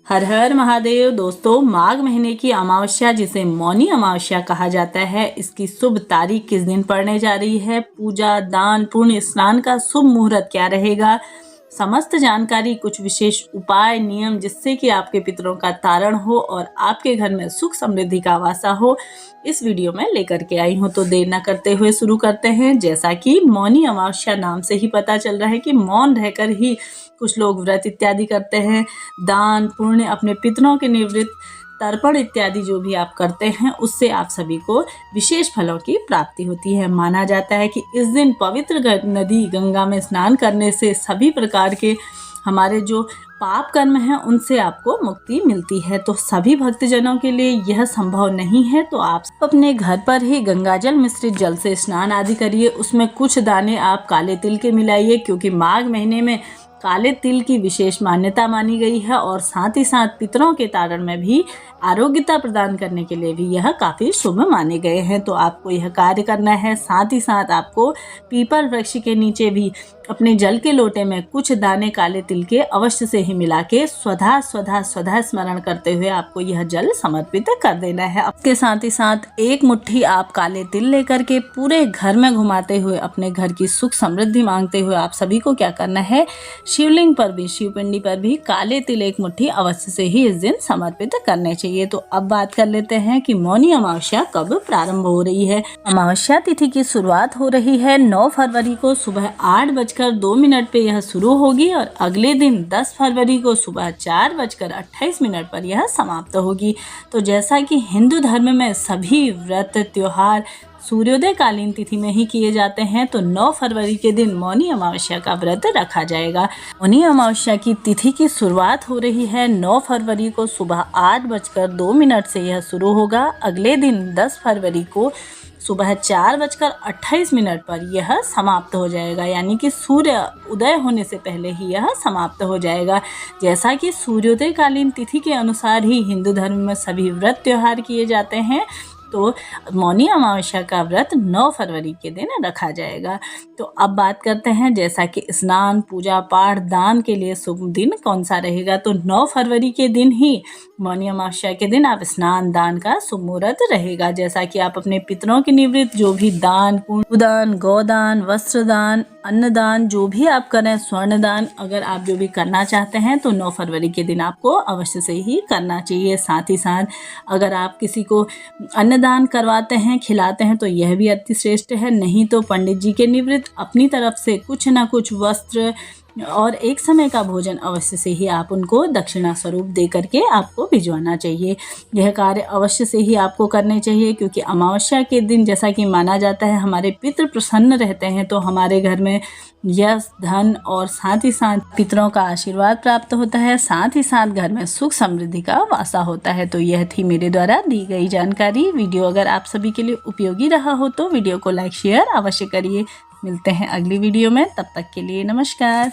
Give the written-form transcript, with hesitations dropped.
हर हर महादेव। दोस्तों, माघ महीने की अमावस्या जिसे मौनी अमावस्या कहा जाता है, इसकी शुभ तारीख किस दिन पड़ने जा रही है, पूजा, दान, पुण्य स्नान का शुभ मुहूर्त क्या रहेगा, समस्त जानकारी, कुछ विशेष उपाय, नियम जिससे कि आपके पितरों का तारण हो और आपके घर में सुख समृद्धि का वासा हो, इस वीडियो में लेकर के आई हूँ। तो देर न करते हुए शुरू करते हैं। जैसा कि मौनी अमावस्या नाम से ही पता चल रहा है कि मौन रहकर ही कुछ लोग व्रत इत्यादि करते हैं, दान पुण्य, अपने पितरों के निवृत्त, तर्पण इत्यादि जो भी आप करते हैं उससे आप सभी को विशेष फलों की प्राप्ति होती है। माना जाता है कि इस दिन पवित्र नदी गंगा में स्नान करने से सभी प्रकार के हमारे जो पाप कर्म हैं उनसे आपको मुक्ति मिलती है। तो सभी भक्तजनों के लिए यह संभव नहीं है तो आप अपने घर पर ही गंगाजल मिश्रित जल से स्नान आदि करिए। उसमें कुछ दाने आप काले तिल के मिलाइए, क्योंकि माघ महीने में काले तिल की विशेष मान्यता मानी गई है और साथ ही साथ पितरों के तारण में भी आरोग्यता प्रदान करने के लिए भी यह काफ़ी शुभ माने गए हैं। तो आपको यह कार्य करना है। साथ ही साथ आपको पीपल वृक्ष के नीचे भी अपने जल के लोटे में कुछ दाने काले तिल के अवश्य से ही मिला के स्वधा स्वधा स्वधा स्मरण करते हुए आपको यह जल समर्पित कर देना है। इसके साथ ही साथ एक मुट्ठी आप काले तिल लेकर के पूरे घर में घुमाते हुए अपने घर की सुख समृद्धि मांगते हुए आप सभी को क्या करना है, शिवलिंग पर भी, शिवपिंडी पर भी काले तिल एक मुट्ठी अवश्य से ही इस दिन समर्पित करने चाहिए। तो अब बात कर लेते हैं कि मौनी अमावस्या कब प्रारंभ हो रही है। अमावस्या तिथि की शुरुआत हो रही है 9 फरवरी को सुबह 8:02 पे यह शुरू होगी और अगले दिन 10 फरवरी को सुबह 4:28 पर यह समाप्त होगी। तो जैसा कि हिंदू धर्म में सभी व्रत त्योहार सूर्योदय कालीन तिथि में ही किए जाते हैं, तो 9 फरवरी के दिन मौनी अमावस्या का व्रत रखा जाएगा। मौनी अमावस्या की तिथि की शुरुआत हो रही है 9 फरवरी को सुबह 8:02 से यह शुरू होगा। अगले दिन 10 फरवरी को सुबह 4:28 पर यह समाप्त हो जाएगा, यानी कि सूर्य उदय होने से पहले ही यह समाप्त हो जाएगा। जैसा कि सूर्योदय कालीन तिथि के अनुसार ही हिंदू धर्म में सभी व्रत त्योहार किए जाते हैं, तो मौनी अमावस्या का व्रत 9 फरवरी के दिन रखा जाएगा। तो अब बात करते हैं जैसा कि स्नान, पूजा पाठ, दान के लिए शुभ दिन कौन सा रहेगा। तो 9 फरवरी के दिन ही मौनी अमावस्या के दिन आप स्नान दान का शुभ मुहूर्त रहेगा। जैसा कि आप अपने पितरों के निवृत्त जो भी दान, पुण्यदान, गोदान, वस्त्रदान, अन्नदान जो भी आप करें, स्वर्णदान, अगर आप जो भी करना चाहते हैं तो 9 फरवरी के दिन आपको अवश्य से ही करना चाहिए। साथ ही साथ अगर आप किसी को अन्नदान करवाते हैं, खिलाते हैं तो यह भी अति श्रेष्ठ है। नहीं तो पंडित जी के निवृत्त अपनी तरफ से कुछ ना कुछ वस्त्र और एक समय का भोजन अवश्य से ही आप उनको दक्षिणा स्वरूप दे करके आपको भिजवाना चाहिए। यह कार्य अवश्य से ही आपको करने चाहिए, क्योंकि अमावस्या के दिन जैसा कि माना जाता है हमारे पितृ प्रसन्न रहते हैं, तो हमारे घर में यश, धन और साथ ही साथ पितरों का आशीर्वाद प्राप्त होता है। साथ ही साथ घर में सुख समृद्धि का वासा होता है। तो यह थी मेरे द्वारा दी गई जानकारी। वीडियो अगर आप सभी के लिए उपयोगी रहा हो तो वीडियो को लाइक शेयर अवश्य करिए। मिलते हैं अगली वीडियो में, तब तक के लिए नमस्कार।